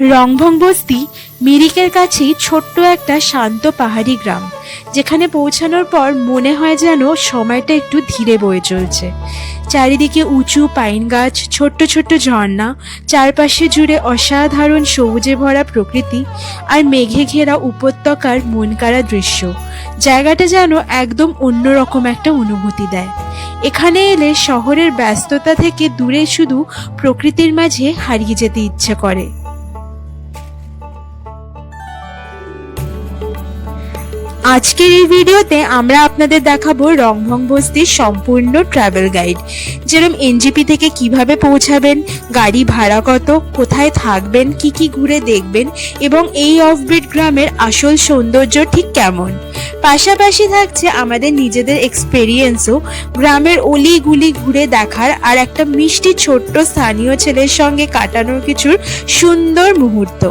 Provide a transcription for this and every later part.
রংভং বস্তি মিরিকের কাছেই ছোট্ট একটা শান্ত পাহাড়ি গ্রাম, যেখানে পৌঁছানোর পর মনে হয় যেন সময়টা একটু ধীরে বয়ে চলছে। চারিদিকে উঁচু পাইন গাছ, ছোট্ট ছোট্ট ঝর্ণা, চারপাশে জুড়ে অসাধারণ সবুজে ভরা প্রকৃতি আর মেঘে ঘেরা উপত্যকার মনকাড়া দৃশ্য। জায়গাটা যেন একদম অন্যরকম একটা অনুভূতি দেয়। এখানে এলে শহরের ব্যস্ততা থেকে দূরে শুধু প্রকৃতির মাঝে হারিয়ে যেতে ইচ্ছে করে। আজকের এই ভিডিওতে আমরা আপনাদের দেখাবো রংভং বস্তির সম্পূর্ণ ট্রাভেল গাইড, যেরকম এনজেপি থেকে কিভাবে পৌঁছাবেন, গাড়ি ভাড়া কত, কোথায় থাকবেন, কি কি ঘুরে দেখবেন এবং এই অফবিট গ্রামের আসল সৌন্দর্য ঠিক কেমন। পাশাপাশি থাকছে আমাদের নিজেদের এক্সপেরিয়েন্সও, গ্রামের অলি গুলি ঘুরে দেখার আর একটা মিষ্টি ছোট্ট স্থানীয় ছেলের সঙ্গে কাটানোর কিছুর সুন্দর মুহূর্ত।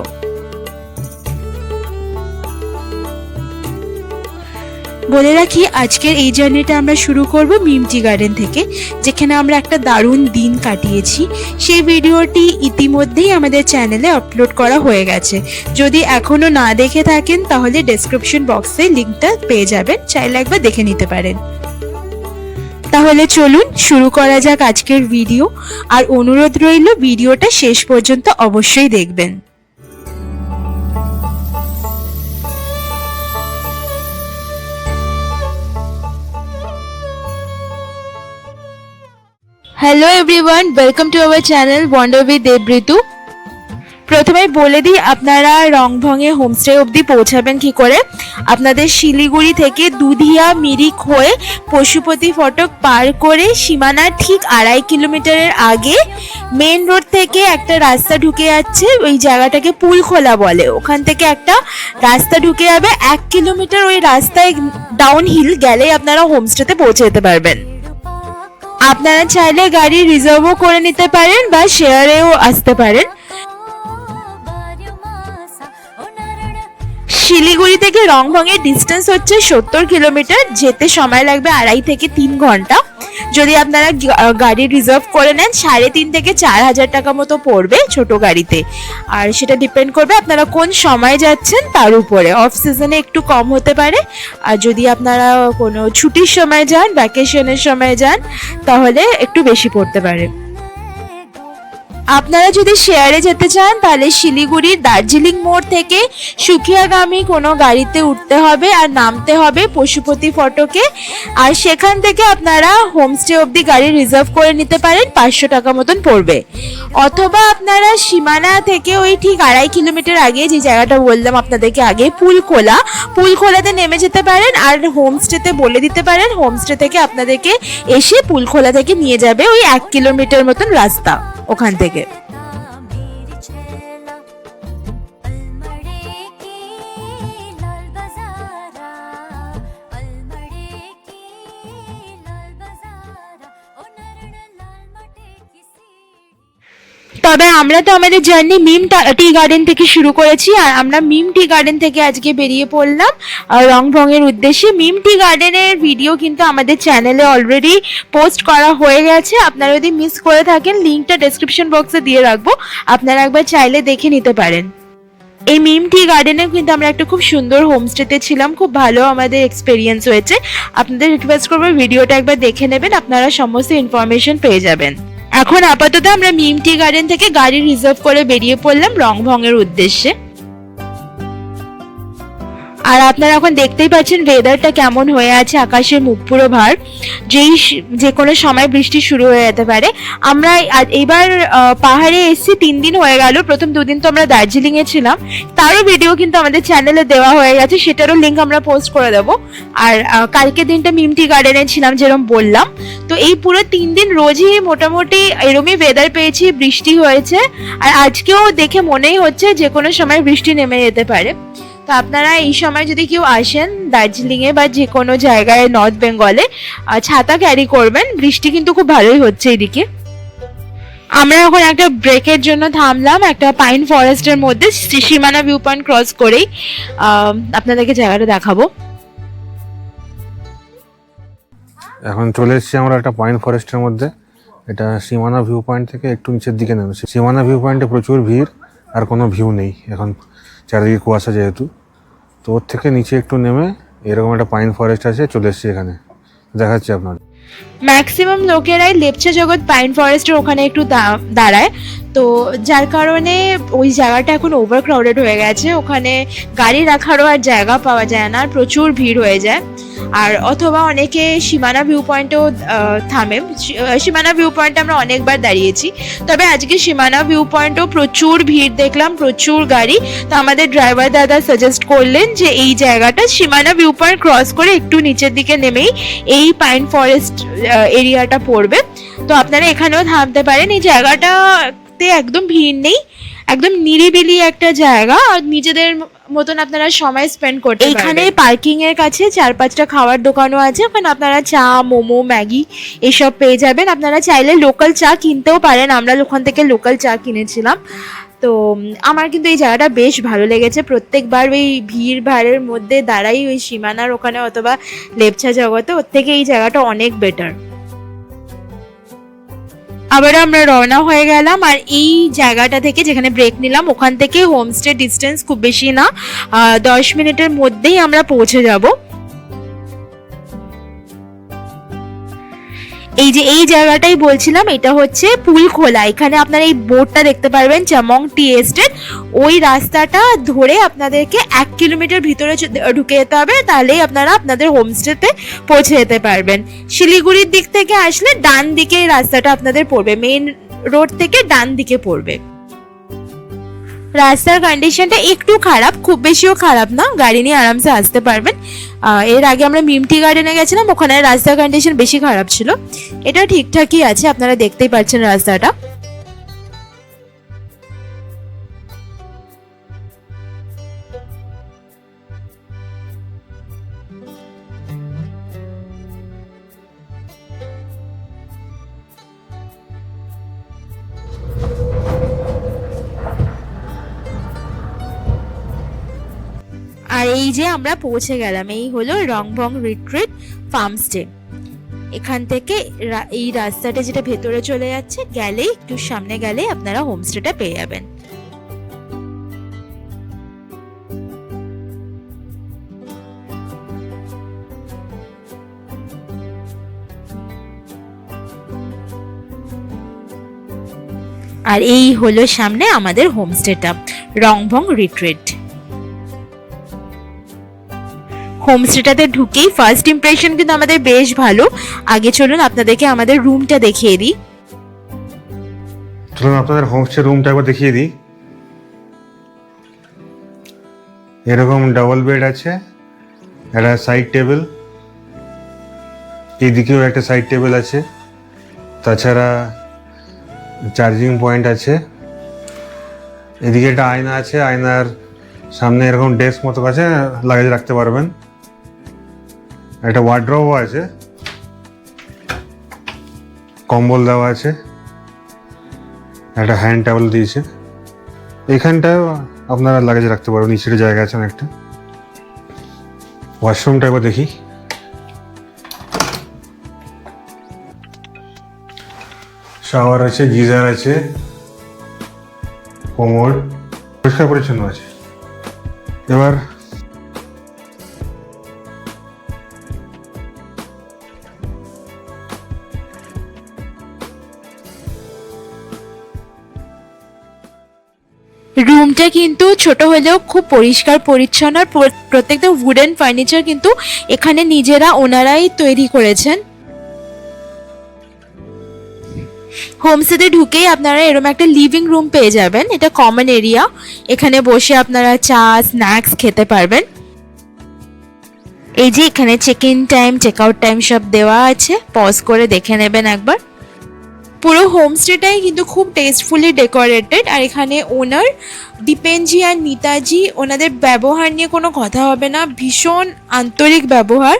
বলে রাখি, আজকের এই জার্নিটা আমরা শুরু করব মিম টি গার্ডেন থেকে, যেখানে আমরা একটা দারুণ দিন কাটিয়েছি। সেই ভিডিওটি ইতিমধ্যেই আমাদের চ্যানেলে আপলোড করা হয়ে গেছে। যদি এখনো না দেখে থাকেন তাহলে ডেসক্রিপশন বক্সে লিঙ্কটা পেয়ে যাবেন, চাইলে একবার দেখে নিতে পারেন। তাহলে চলুন শুরু করা যাক আজকের ভিডিও, আর অনুরোধ রইল ভিডিওটা শেষ পর্যন্ত অবশ্যই দেখবেন। Hello everyone, welcome to our channel wonder with Debritu. প্রথমে বলে দিই আপনারা রংভংয়ে হোমস্টে অবধি পৌঁছাবেন কি করে। আপনাদের শিলিগুড়ি থেকে দুধিয়া মিরিক হয়ে পশুপতি ফটক পার করে সীমানার ঠিক 2.5 কিলোমিটারের আগে মেন রোড থেকে একটা রাস্তা ঢুকে যাচ্ছে, ওই জায়গাটাকে পুলখোলা বলে। ওখান থেকে একটা রাস্তা ঢুকে যাবে, 1 কিলোমিটার ওই রাস্তায় ডাউন হিল গেলে আপনারা হোমস্টেতে পৌঁছে যেতে পারবেন। আপনারা চাইলে গাড়ি রিজার্ভও করে নিতে পারেন বা শেয়ারেও আসতে পারেন। শিলিগুড়ি থেকে রংভংয়ের ডিস্টেন্স হচ্ছে 70 কিলোমিটার, যেতে সময় লাগবে 2.5 থেকে 3 ঘন্টা। যদি আপনারা গাড়ি রিজার্ভ করে নেন 3.5 থেকে 4,000 টাকা মতো পড়বে ছোট গাড়িতে, আর সেটা ডিপেন্ড করবে আপনারা কোন সময় যাচ্ছেন তার উপরে। অফ সিজনে একটু কম হতে পারে, আর যদি আপনারা কোনো ছুটির সময় যান, ভ্যাকেশনের সময় যান, তাহলে একটু বেশি পড়তে পারে। আপনারা যদি শেয়ারে যেতে চান তাহলে শিলিগুড়ির দার্জিলিং মোড় থেকে সুখিয়াগামী কোনো গাড়িতে উঠতে হবে আর নামতে হবে পশুপতি ফটকে, আর সেখান থেকে আপনারা হোমস্টে অবধি গাড়ি রিজার্ভ করে নিতে পারেন, 500 টাকা মতন পড়বে। অথবা আপনারা সীমানা থেকে ওই ঠিক 2.5 কিলোমিটার আগে যে জায়গাটা বললাম আপনাদেরকে আগে, পুলখোলাতে নেমে যেতে পারেন আর হোমস্টেতে বলে দিতে পারেন। হোমস্টে থেকে আপনাদেরকে এসে পুলখোলা থেকে নিয়ে যাবে ওই 1 কিলোমিটার মতন রাস্তা ওখান থেকে। তবে আমরা তো আমাদের জার্নি মিম টি গার্ডেন থেকে শুরু করেছি, আর আমরা মিম টি গার্ডেন থেকে আজকে বেরিয়ে পড়লাম রংভংয়ের উদ্দেশ্যে। মিম টি গার্ডেনের ভিডিও কিন্তু আমাদের চ্যানেলে অলরেডি পোস্ট করা হয়ে গেছে। আপনারা যদি মিস করে থাকেন লিঙ্কটা ডেসক্রিপশন বক্সে দিয়ে রাখবো, আপনারা একবার চাইলে দেখে নিতে পারেন। এই মিম টি গার্ডেনে কিন্তু আমরা একটা খুব সুন্দর হোমস্টেতে ছিলাম, খুব ভালো আমাদের এক্সপেরিয়েন্স হয়েছে। আপনাদের রিকোয়েস্ট করবো ভিডিওটা একবার দেখে নেবেন, আপনারা সমস্ত ইনফরমেশন পেয়ে যাবেন। এখন আপাতত আমরা মিম টি গার্ডেন থেকে গাড়ি রিজার্ভ করে বেরিয়ে পড়লাম রংভংয়ের উদ্দেশ্যে। আর আপনারা এখন দেখতেই পাচ্ছেন ওয়েদারটা কেমন হয়ে আছে, আকাশের মুখ পুরো ভার, যে কোনো সময় বৃষ্টি শুরু হয়ে যেতে পারে। আমরা এবার পাহাড়ে এসেছি 3 দিন হয়ে গেল। প্রথম 2 দিন তো আমরা দার্জিলিং এ ছিলাম, তারও ভিডিও কিন্তু আমাদের চ্যানেলে দেওয়া হয়ে গেছে, সেটারও লিঙ্ক আমরা পোস্ট করে দেবো। আর কালকে দিনটা মিম টি গার্ডেনে ছিলাম যেরকম বললাম। তো এই পুরো 3 দিন রোজই মোটামুটি এরমই ওয়েদার পেয়েছি, বৃষ্টি হয়েছে, আর আজকেও দেখে মনেই হচ্ছে যে কোনো সময় বৃষ্টি নেমে যেতে পারে। তো আপনারা এই সময় যদি কেউ আসেন দার্জিলিংয়ে বা যে কোনো জায়গায় নর্থ বেঙ্গলে, ছাতা ক্যারি করবেন, বৃষ্টি কিন্তু খুব ভালোই হচ্ছে এদিকে। আমরা এখন একটা ব্রেকের জন্য থামলাম একটা পাইন ফরেস্টের মধ্যে, সীমানা ভিউ পয়েন্ট ক্রস করেই আপনাদেরকে জায়গাটা দেখাবো। এখন চলে এসেছি আমরা একটা পাইন ফরেস্টের মধ্যে। এটা সীমানা ভিউ পয়েন্ট থেকে একটু নিচের দিকে নেমেছে। সীমানা ভিউ পয়েন্টে প্রচুর ভিড়, আর কোনো ভিউ নেই এখন, চারিদিকে কুয়াশা যেহেতু। তো ওর থেকে নিচে একটু নেমে এরকম একটা পাইন ফরেস্ট আছে, চলে এসেছি এখানে, দেখাচ্ছি আপনার। ম্যাক্সিমাম লোকেরাই লেপচা জগৎ পাইন ফরেস্টের ওখানে একটু দাঁড়ায়, তো যার কারণে ওই জায়গাটা এখন ওভার ক্রাউডেড হয়ে গেছে, ওখানে গাড়ি রাখারও আর জায়গা পাওয়া যায় না, আর প্রচুর ভিড় হয়ে যায়। আর অথবা অনেকে সীমানা ভিউ পয়েন্টেও থামে। সীমানা ভিউ পয়েন্টে আমরা অনেকবার দাঁড়িয়েছি, তবে আজকে সীমানা ভিউ পয়েন্টেও প্রচুর ভিড় দেখলাম, প্রচুর গাড়ি। তো আমাদের ড্রাইভার দাদা সাজেস্ট করলেন যে এই জায়গাটা সীমানা ভিউ পয়েন্ট ক্রস করে একটু নিচের দিকে নেমেই এই পাইন ফরেস্ট এরিয়াটা পড়বে, তো আপনারা এখানেও থামতে পারেন। এই জায়গাটাতে একদম ভিড় নেই, একদম নিরিবিলি একটা জায়গা, আর নিজেদের মতন আপনারা সময় স্পেন্ড করতে পারবেন। এখানে পার্কিং এর কাছে 4-5টা খাওয়ার দোকানও আছে, ওখানে আপনারা চা, মোমো, ম্যাগি এসব পেয়ে যাবেন। আপনারা চাইলে লোকাল চা কিনতেও পারেন, আমরা ওখান থেকে লোকাল চা কিনেছিলাম। তো আমার কিন্তু এই জায়গাটা বেশ ভালো লেগেছে, প্রত্যেকবার ওই ভিড় ভাড়ের মধ্যে দাঁড়াই ওই সীমানার ওখানে অথবা লেপচা জগতে, ওর থেকে এই জায়গাটা অনেক বেটার। আবার আমরা রওনা হয়ে গেলাম, আর এই জায়গাটা থেকে যেখানে ব্রেক নিলাম ওখান থেকে হোমস্টে ডিস্টেন্স খুব বেশি না, 10 মিনিটের মধ্যেই আমরা পৌঁছে যাব। এই যে এই জায়গাটাই বলছিলাম, এটা হচ্ছে পুলখোলা। এখানে আপনারা এই বোর্ডটা দেখতে পারবেন, চামং টি এস্টেট। ওই রাস্তাটা ধরে আপনাদেরকে 1 কিলোমিটার ভিতরে ঢুকে যেতে হবে, তাহলেই আপনারা আপনাদের হোমস্টেতে পৌঁছে যেতে পারবেন। শিলিগুড়ির দিক থেকে আসলে ডান দিকে এই রাস্তাটা আপনাদের পড়বে, মেইন রোড থেকে ডান দিকে পড়বে। রাস্তার কন্ডিশনটা একটু খারাপ, খুব বেশিও খারাপ না, গাড়ি নিয়ে আরামসে আসতে পারবেন। এর আগে আমরা মিমটি গার্ডেনে গেছিলাম, ওখানে রাস্তার কন্ডিশন বেশি খারাপ ছিল, এটা ঠিকঠাকই আছে, আপনারা দেখতেই পাচ্ছেন রাস্তাটা। আর এই যে আমরা পৌঁছে গেলাম, এই হলো রংভং রিট্রিট ফার্মস্টে। এখান থেকে এই রাস্তাটা যেটা ভেতরে চলে যাচ্ছে, গেলেই একটু সামনে গেলে আপনারা হোমস্টেটা পেয়ে যাবেন। আর এই হলো সামনে আমাদের হোমস্টেটা, রংভং রিট্রিট। হোমস্টেটাতে ঢুকেই ফার্স্ট ইমপ্রেশন কিন্তু আমাদের বেশ ভালো। আগে চলুন আপনাদেরকে আমাদের রুমটা দেখিয়ে দিই। চলুন আপনাদের হোমস্টে রুমটা একবার দেখিয়ে দিই। এরকম ডাবল বেড আছে, একটা সাইড টেবিল, এইদিকেও একটা সাইড টেবিল আছে, তাছাড়া চার্জিং পয়েন্ট আছে, এদিকে একটা আয়না আছে, আয়নার সামনে এরকম ডেস্ক মতো আছে, লাগেজ রাখতে পারবেন। একটা ওয়ার্ড্রোবও আছে, কম্বল দেওয়া আছে, একটা হ্যান্ড টাওয়েল দিয়েছে। এখানটায় আপনারা লাগেজ রাখতে পারবেন, নিচের জায়গা আছে একটা। ওয়াশরুমটা একবার দেখি। শাওয়ার আছে, গিজার আছে, কোমোড, পরিষ্কার পরিচ্ছন্ন আছে। এবার রুমটা কিন্তু ছোট হলেও খুব পরিষ্কার পরিচ্ছন্ন, আর প্রত্যেকটা উডেন ফার্নিচার কিন্তু এখানে নিজেরা ওনারাই তৈরি করেছেন। হোমস্টেতে ঢুকেই আপনারা এরকম একটা লিভিং রুম পেয়ে যাবেন, এটা কমন এরিয়া, এখানে বসে আপনারা চা, স্ন্যাক্স খেতে পারবেন। এই যে এখানে check in time, check out time সব দেওয়া আছে, পজ করে দেখে নেবেন একবার। পুরো হোমস্টেটাই কিন্তু খুব টেস্টফুলি ডেকোরেটেড, আর এখানে ওনার দীপেনজি আর নিতাজি, ওনাদের ব্যবহার নিয়ে কোনো কথা হবে না, ভীষণ আন্তরিক ব্যবহার।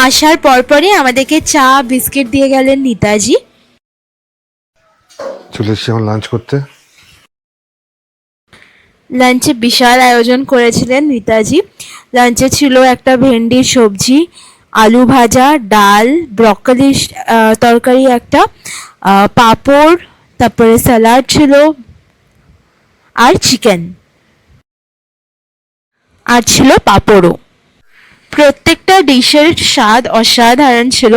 আসার পরপরই আমাদেরকে চা, বিস্কিট দিয়ে গেলেন নিতাজি। চলে এসেছি এখন লাঞ্চ করতে। লাঞ্চে বিশাল আয়োজন করেছিলেন নেতাজি। লাঞ্চে ছিল একটা ভেন্ডির সবজি, আলু ভাজা, ডাল, ব্রকলি তরকারি একটা, পাঁপড়, তারপরে স্যালাড ছিল, আর চিকেন, আর ছিল পাঁপড়ও। প্রত্যেকটা ডিশের স্বাদ অসাধারণ ছিল।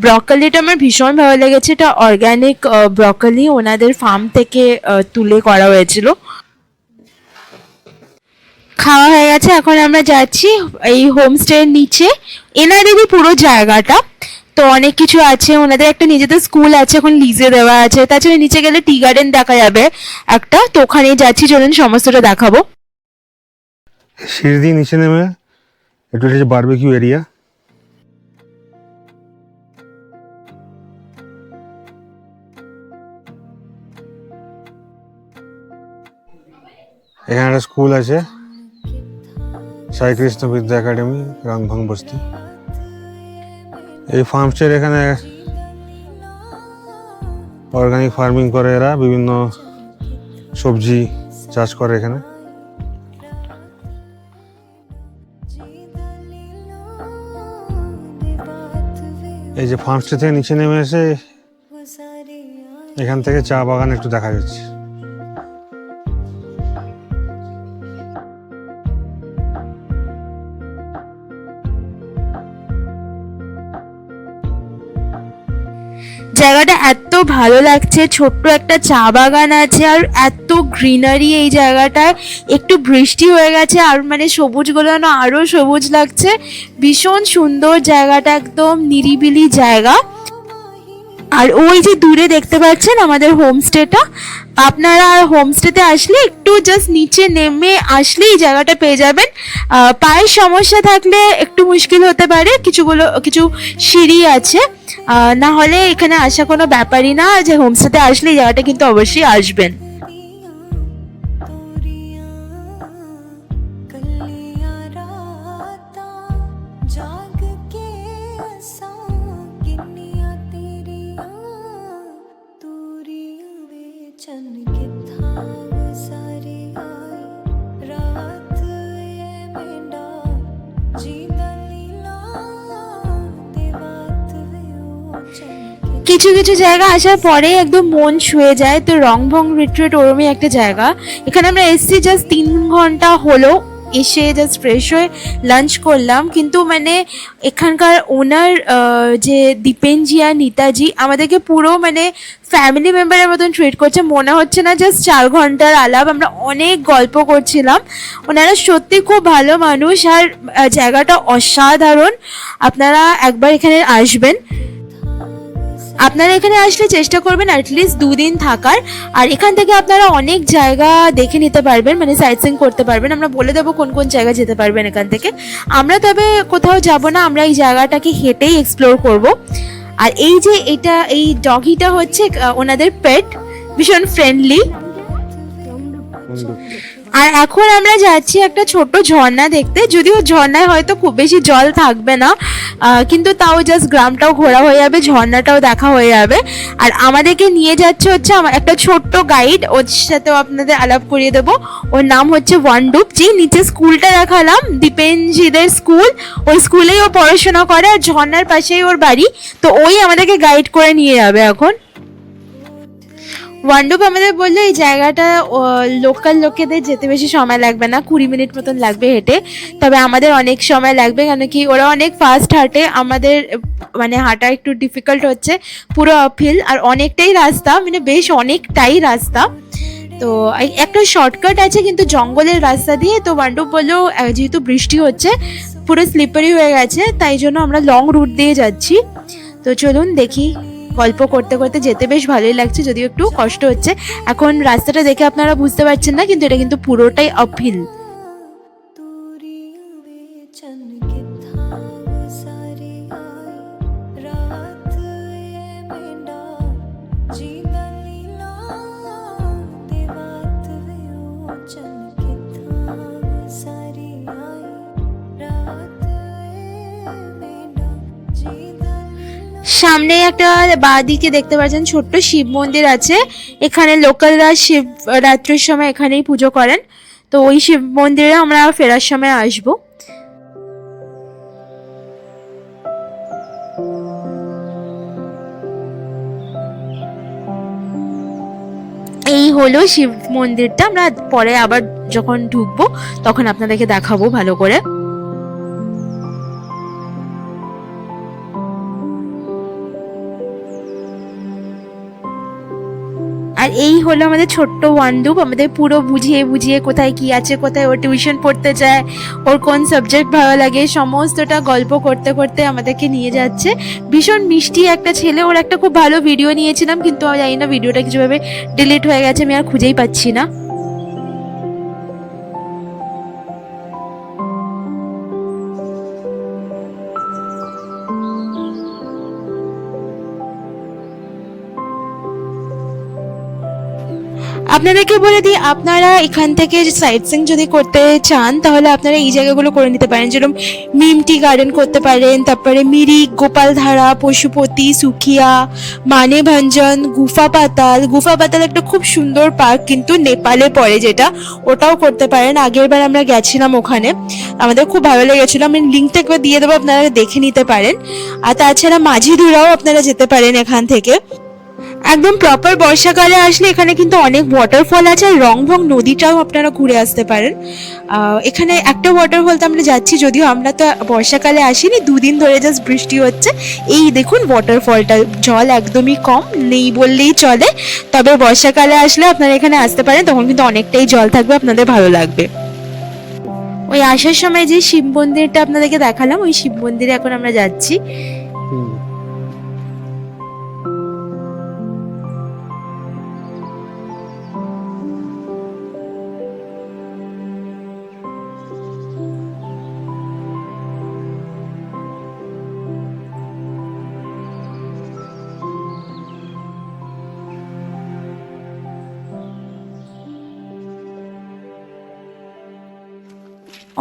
ব্রকলিটা আমার ভীষণ ভালো লেগেছে, এটা অর্গ্যানিক ব্রকলি, ওনাদের ফার্ম থেকে তুলে করা হয়েছিল। খাওয়া হয়ে গেছে, এখন আমরা যাচ্ছি এই হোমস্টের নিচে। এনাদেরই পুরো জায়গাটা, তো অনেক কিছু আছে, ওনাদের একটা নিজেদের স্কুল আছে, এখন লিজে দেওয়া আছে। তাছাড়া নিচে গেলে টি গার্ডেন দেখা যাবে একটা, তো ওখানে যাচ্ছি, চলুন সমস্তটা দেখাবো। সিঁড়ি দিয়ে নিচে নেমে এটা হচ্ছে বারবিকিউ এরিয়া। এখানে একটা স্কুল আছে, সাই কৃষ্ণ বিদ্যা একাডেমি, রাংভাং বস্তি। এই ফার্মস্টের এখানে অর্গানিক ফার্মিং করে, এরা বিভিন্ন সবজি চাষ করে এখানে। এই যে ফার্মস্টে থেকে নিচে নেমে এসে এখান থেকে চা বাগান একটু দেখা যাচ্ছে। জায়গাটা এত ভালো লাগছে, ছোট্ট একটা চা বাগান আছে, আর এত গ্রিনারি এই জায়গাটায়। একটু বৃষ্টি হয়ে গেছে আর মানে সবুজগুলো না আরো সবুজ লাগছে, ভীষণ সুন্দর জায়গাটা, একদম নিরিবিলি জায়গা। আর ওই যে দূরে দেখতে পাচ্ছেন আমাদের হোমস্টেটা, আপনারা হোমস্টেতে আসলে একটু জাস্ট নিচে নেমে আসলে এই জায়গাটা পেয়ে যাবেন। পায়ের সমস্যা থাকলে একটু মুশকিল হতে পারে, কিছু সিঁড়ি আছে, না হলে এখানে আসা কোনো ব্যাপারই না। যে হোমস্টেতে আসলে এই জায়গাটা কিন্তু অবশ্যই আসবেন। কিছু কিছু জায়গা আসার পরে একদম মন ছুঁয়ে যায়। তো রংভং রিট্রিট ওরমই একটা জায়গা। এখানে আমরা এসছি জাস্ট 3 ঘন্টা হলো, এসে জাস্ট ফ্রেশ হয়ে লাঞ্চ করলাম। কিন্তু মানে এখানকার ওনার যে দীপেনজি আর নেতাজি আমাদেরকে পুরো মানে ফ্যামিলি মেম্বারের মতন ট্রিট করছে, মনে হচ্ছে না জাস্ট 4 ঘন্টার আলাপ। আমরা অনেক গল্প করছিলাম, ওনারা সত্যি খুব ভালো মানুষ, আর জায়গাটা অসাধারণ। আপনারা একবার এখানে আসবেন, আপনারা এখানে আসলে চেষ্টা করবেন অ্যাটলিস্ট 2 দিন থাকার। আর এখান থেকে আপনারা অনেক জায়গা দেখে নিতে পারবেন, মানে সাইট সিইং করতে পারবেন। আমরা বলে দেবো কোন কোন জায়গা যেতে পারবেন এখান থেকে। আমরা তবে কোথাও যাব না, আমরা এই জায়গাটাকে হেঁটেই এক্সপ্লোর করব। আর এই যে এই ডগিটা হচ্ছে ওনাদের পেট, ভীষণ ফ্রেন্ডলি। আর এখন আমরা যাচ্ছি একটা ছোট ঝর্ণা দেখতে, যদিও ঝর্ণায় হয়তো খুব বেশি জল থাকবে না, কিন্তু তাও জাস্ট গ্রামটাও ঘোরা হয়ে যাবে, ঝর্ণাটাও দেখা হয়ে যাবে। আর আমাদেরকে নিয়ে যাচ্ছে হচ্ছে আমার একটা ছোট্ট গাইড, ওর সাথেও আপনাদের আলাপ করিয়ে দেবো। ওর নাম হচ্ছে ওয়ান্ডুপ। যে নিচে স্কুলটা দেখালাম দীপেনজিদের স্কুল, ওই স্কুলেই ও পড়াশোনা করে, আর ঝর্ণার পাশেই ওর বাড়ি। তো ওই আমাদেরকে গাইড করে নিয়ে যাবে এখন। ওয়ান্ডুপ আমাদের বললো এই জায়গাটা লোকাল লোকেদের যেতে বেশি সময় লাগবে না, 20 মিনিট মতন লাগবে হেঁটে। তবে আমাদের অনেক সময় লাগবে, কেন কি ওরা অনেক ফাস্ট হাঁটে, আমাদের মানে হাঁটা একটু ডিফিকাল্ট হচ্ছে, পুরো আপহিল আর অনেকটাই রাস্তা, মানে বেশ অনেকটাই রাস্তা। তো একটা শর্টকাট আছে কিন্তু জঙ্গলের রাস্তা দিয়ে। তো ওয়ান্ডুপ বললো যেহেতু বৃষ্টি হচ্ছে পুরো স্লিপারি হয়ে গেছে, তাই জন্য আমরা লং রুট দিয়ে যাচ্ছি। তো চলুন দেখি, গল্প করতে করতে যেতে বেশ ভালোই লাগছে, যদিও একটু কষ্ট হচ্ছে। এখন রাস্তাটা দেখে আপনারা বুঝতে পারছেন না, কিন্তু এটা কিন্তু পুরোটাই আপহিল। সামনে একটা বাঁদিকে দেখতে পাচ্ছেন ছোট্ট শিব মন্দির আছে, এখানে লোকালরা শিব রাত্রির সময় এখানেই পুজো করেন। তো ওই শিব মন্দিরে আমরা ফেরার সময় আসবো। এই হলো শিব মন্দিরটা। আমরা পরে আবার যখন ঢুকবো তখন আপনাদেরকে দেখাবো ভালো করে। আর এই হলো আমাদের ছোট্ট ওয়ান্ডুপ, আমাদের পুরো বুঝিয়ে বুঝিয়ে কোথায় কি আছে, কোথায় ও টিউশন পড়তে চায়, ওর কোন সাবজেক্ট ভালো লাগে, সমস্তটা গল্প করতে করতে আমাদেরকে নিয়ে যাচ্ছে। ভীষণ মিষ্টি একটা ছেলে। ওর একটা খুব ভালো ভিডিও নিয়েছিলাম, কিন্তু আমি জানি না ভিডিওটা কিছুভাবে ডিলিট হয়ে গেছে, আমি আর খুঁজেই পাচ্ছি না। আপনাদেরকে বলে দিই, আপনারা এখান থেকে সাইট সিইং যদি করতে চান তাহলে আপনারা এই জায়গাগুলো করে নিতে পারেন, যেরকম মিমটি গার্ডেন করতে পারেন, তারপরে মিরিক, গোপালধারা, পশুপতি, সুখিয়া, মানেভঞ্জন, গুফা পাতাল একটা খুব সুন্দর পার্ক, কিন্তু নেপালে পড়ে যেটা, ওটাও করতে পারেন। আগের বার আমরা গেছিলাম ওখানে, আমাদের খুব ভালো লেগেছিল। আমি লিঙ্কটা একবার দিয়ে দেবো, আপনারা দেখে নিতে পারেন। আর তাছাড়া মাঝিধুরাও আপনারা যেতে পারেন এখান থেকে। একদম প্রপার বর্ষাকালে আসলে এখানে কিন্তু অনেক ওয়াটারফল আছে, আর রংভং নদীটাও আপনারা ঘুরে আসতে পারেন। এখানে একটা ওয়াটারফলতে আমরা যাচ্ছি, যদিও আমরা তো বর্ষাকালে আসিনি, 2 দিন ধরে জাস্ট বৃষ্টি হচ্ছে। এই দেখুন ওয়াটারফলটা, জল একদমই কম, নেই বললেই চলে। তবে বর্ষাকালে আসলে আপনারা এখানে আসতে পারেন, তখন কিন্তু অনেকটাই জল থাকবে, আপনাদের ভালো লাগবে। ওই আসার সময় যে শিব মন্দিরটা আপনাদেরকে দেখালাম, ওই শিব মন্দিরে এখন আমরা যাচ্ছি।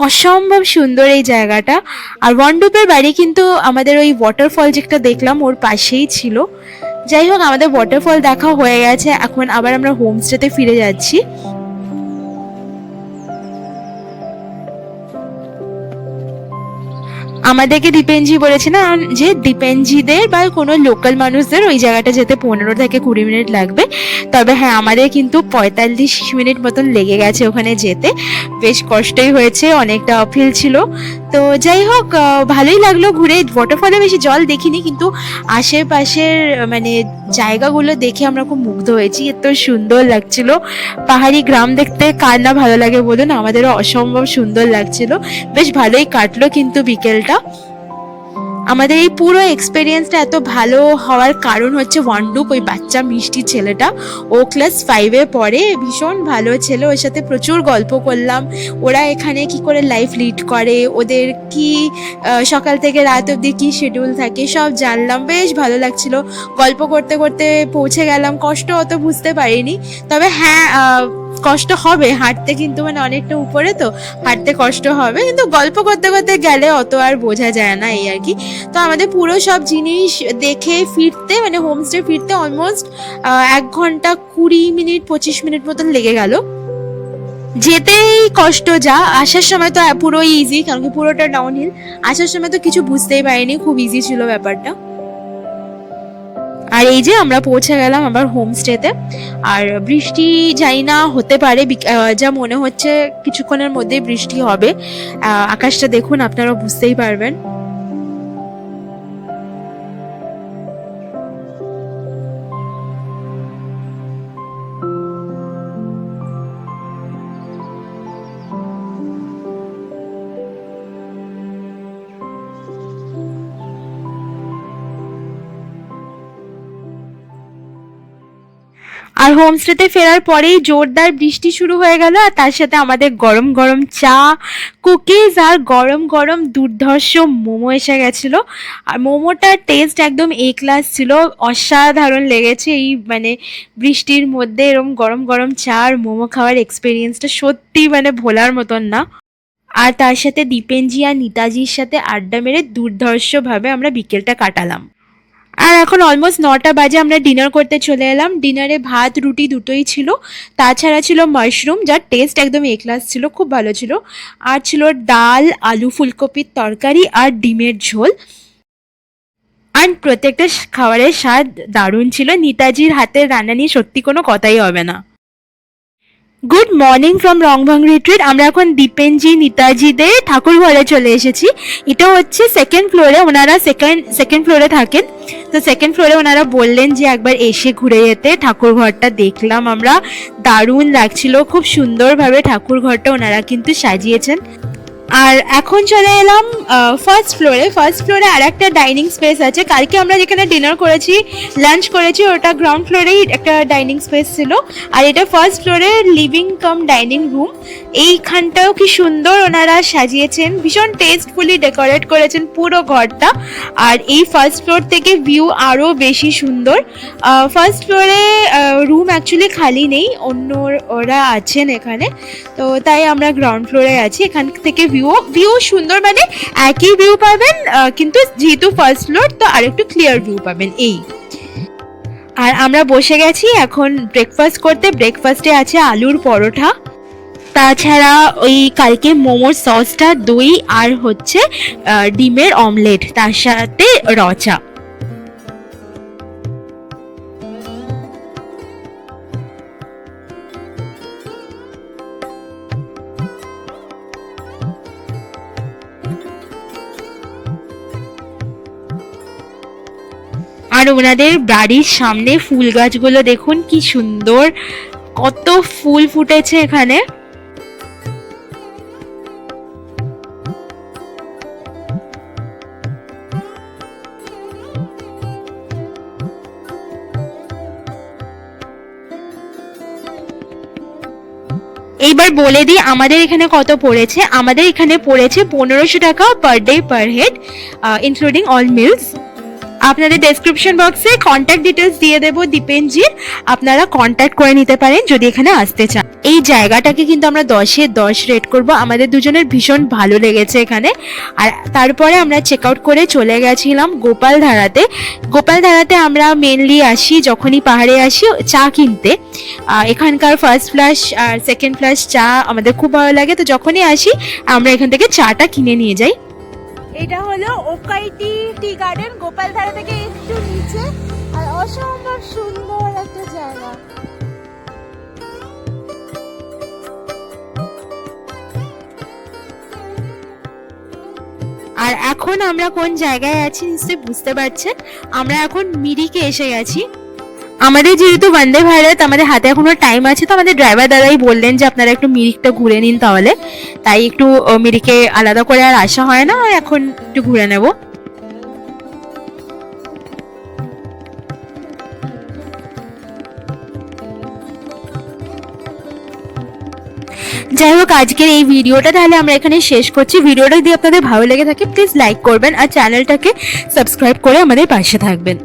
অসম্ভব সুন্দর এই জায়গাটা। আর ওয়ান্ডুপের বাড়ি কিন্তু আমাদের ওই ওয়াটারফল যেটা দেখলাম ওর পাশেই ছিল। যাই হোক, আমাদের ওয়াটারফল দেখা হয়ে গেছে, এখন আবার আমরা হোমস্টেতে ফিরে যাচ্ছি। আমাদেরকে দীপেনজি বলেছে না যে দীপেনজিদের বা কোনো লোকাল মানুষদের ওই জায়গাটা যেতে 15 থেকে 20 মিনিট লাগবে। তবে হ্যাঁ, আমাদের কিন্তু 45 মিনিট মতন লেগে গেছে ওখানে যেতে। বেশ কষ্টই হয়েছে, অনেকটা আপহিল ছিল। তো যাই হোক, ভালোই লাগলো ঘুরে। ওয়াটারফলে বেশি জল দেখিনি, কিন্তু আশেপাশের মানে জায়গাগুলো দেখে আমরা খুব মুগ্ধ হয়েছি, এত সুন্দর লাগছিল। পাহাড়ি গ্রাম দেখতে কার না ভালো লাগে বলুন, আমাদেরও অসম্ভব সুন্দর লাগছিল। বেশ ভালোই কাটলো কিন্তু বিকেলটা। আমাদের এই পুরো এক্সপেরিয়েন্সটা এত ভালো হওয়ার কারণ হচ্ছে ওয়ান্ডুপ, ওই বাচ্চা মিষ্টি ছেলেটা। ও ক্লাস 5-এ পড়ে, ভীষণ ভালো ছেলে। ওর সাথে প্রচুর গল্প করলাম, ওরা এখানে কি করে লাইফ লিড করে, ওদের কি সকাল থেকে রাত অবধি কি শিডিউল থাকে, সব জানলাম। বেশ ভালো লাগছিল। গল্প করতে করতে পৌঁছে গেলাম। কষ্ট অত বুঝতে পারিনি, তবে হ্যাঁ কষ্ট হবে হাঁটতে, কিন্তু মানে অনেকটা উপরে তো হাঁটতে কষ্ট হবে, কিন্তু গল্প করতে করতে গেলে অত আর বোঝা যায় না, এই আর কি। তো আমাদের পুরো সব জিনিস দেখে ফিরতে, মানে হোমস্টে ফিরতে অলমোস্ট 1 ঘন্টা 20 মিনিট 25 মিনিট মতন লেগে গেল। যেতেই কষ্ট যা, আসার সময় তো পুরোই ইজি, কারণ কি পুরোটা ডাউনহিল। আসার সময় তো কিছু বুঝতেই পারিনি, খুব ইজি ছিল ব্যাপারটা। আর এই যে আমরা পৌঁছে গেলাম আবার হোমস্টেতে। আর বৃষ্টি জানি না, হতে পারে, যা মনে হচ্ছে কিছুক্ষণের মধ্যেই বৃষ্টি হবে। আকাশটা দেখুন, আপনারা বুঝতেই পারবেন। আর হোমস্টেতে ফেরার পরেই জোরদার বৃষ্টি শুরু হয়ে গেল, আর তার সাথে আমাদের গরম গরম চা, কুকিজ আর গরম গরম দুর্ধর্ষ মোমো এসে গেছিলো। আর মোমোটার টেস্ট একদম ক্লাস ছিল, অসাধারণ লেগেছে। এই মানে বৃষ্টির মধ্যে এরকম গরম গরম চা আর মোমো খাওয়ার এক্সপিরিয়েন্সটা সত্যি মানে ভোলার মতন না। আর তার সাথে দীপেনজি আর নিতাজির সাথে আড্ডা মেরে দুর্ধর্ষভাবে আমরা বিকেলটা কাটালাম। আর এখন অলমোস্ট 9টা বাজে, আমরা ডিনার করতে চলে এলাম। ডিনারে ভাত রুটি দুটোই ছিল, তাছাড়া ছিল মাশরুম, যার টেস্ট একদম এ ক্লাস ছিল, খুব ভালো ছিল। আর ছিল ডাল, আলু ফুলকপির তরকারি আর ডিমের ঝোল। আর প্রত্যেকটা খাবারের স্বাদ দারুণ ছিল। নেতাজির হাতের রান্না নিয়ে সত্যি কোনো কথাই হবে না। গুড মর্নিং ফ্রম রংভং রিট্রিট। আমরা এখন দীপেনজি নেতাজিদের ঠাকুর ঘরে চলে এসেছি। এটা হচ্ছে সেকেন্ড ফ্লোরে, ওনারা সেকেন্ড ফ্লোরে থাকেন। তো সেকেন্ড ফ্লোরে ওনারা বললেন যে একবার এসে ঘুরে যেতে। ঠাকুর ঘরটা দেখলাম আমরা, দারুণ লাগছিল, খুব সুন্দরভাবে ঠাকুর ঘরটা ওনারা কিন্তু সাজিয়েছেন। আর এখন চলে এলাম ফার্স্ট ফ্লোরে আর একটা ডাইনিং স্পেস আছে। কালকে আমরা যেখানে ডিনার করেছি, লাঞ্চ করেছি, ওটা গ্রাউন্ড ফ্লোরেই একটা ডাইনিং স্পেস ছিল। আর এটা ফার্স্ট ফ্লোরে লিভিং কাম ডাইনিং রুম। এইখানটাও কি সুন্দর ওনারা সাজিয়েছেন, ভীষণ টেস্টফুলি ডেকোরেট করেছেন পুরো ঘরটা। আর এই ফার্স্ট ফ্লোর থেকে ভিউ আরও বেশি সুন্দর। ফার্স্ট ফ্লোরে রুম অ্যাকচুয়ালি খালি নেই, অন্য ওরা আছেন এখানে, তো তাই আমরা গ্রাউন্ড ফ্লোরে আছি। এখান থেকে ভিউ সুন্দর, মানে একই ভিউ পাবেন, কিন্তু যেহেতু ফার্স্ট ফ্লোর তো আরেকটু ক্লিয়ার ভিউ পাবেন এই। আর আমরা বসে গেছি এখন ব্রেকফাস্ট করতে। ব্রেকফাস্টে আছে আলুর পরোটা, তাছাড়া ওই কালকে মোমোর সসটা, দই আর হচ্ছে ডিমের অমলেট, তার সাথে রচা। আর ওনাদের বাড়ির সামনে ফুল গাছগুলো দেখুন কি সুন্দর, কত ফুল ফুটেছে এখানে। এইবার বলে দিই আমাদের এখানে কত পড়েছে। আমাদের এখানে পড়েছে 1500 টাকা per day per head, including all meals. আপনাদের ডেসক্রিপশন বক্সে কন্ট্যাক্ট ডিটেলস দিয়ে দেবো দীপেনজির, আপনারা কন্ট্যাক্ট করে নিতে পারেন যদি এখানে আসতে চান। এই জায়গাটাকে কিন্তু আমরা 10-এ 10 রেট করব, আমাদের দুজনের ভীষণ ভালো লেগেছে এখানে। আর তারপরে আমরা চেক আউট করে চলে গেছিলাম গোপালধারাতে আমরা মেনলি আসি যখনই পাহাড়ে আসি চা কিনতে। এখানকার ফার্স্ট ফ্লাশ আর সেকেন্ড ফ্লাশ চা আমাদের খুব ভালো লাগে, তো যখনই আসি আমরা এখান থেকে চাটা কিনে নিয়ে যাই। এটা হলো ওকাইটি টি গার্ডেন, গোপালধারা থেকে একটু নিচে, আর অসম্ভব সুন্দর একটা জায়গা। আর এখন আমরা কোন জায়গায় আছি নিশ্চয়ই বুঝতে পারছেন, আমরা এখন মিরিকে এসে গেছি। আমাদের যেহেতু বন্দে ভারত, আমাদের হাতে এখনো টাইম আছে, তো আমাদের ড্রাইভার দাদাই বললেন যে আপনারা একটু মিরিকটা ঘুরে নিন, তাহলে তাই একটু মিরিকে আলাদা করে আর আসা হয় না, এখন একটু ঘুরে নেব। যাই হোক, আজকের এই ভিডিওটা তাহলে আমরা এখানে শেষ করছি। ভিডিওটা যদি আপনাদের ভালো লেগে থাকে প্লিজ লাইক করবেন আর চ্যানেলটাকে সাবস্ক্রাইব করে আমাদের পাশে থাকবেন।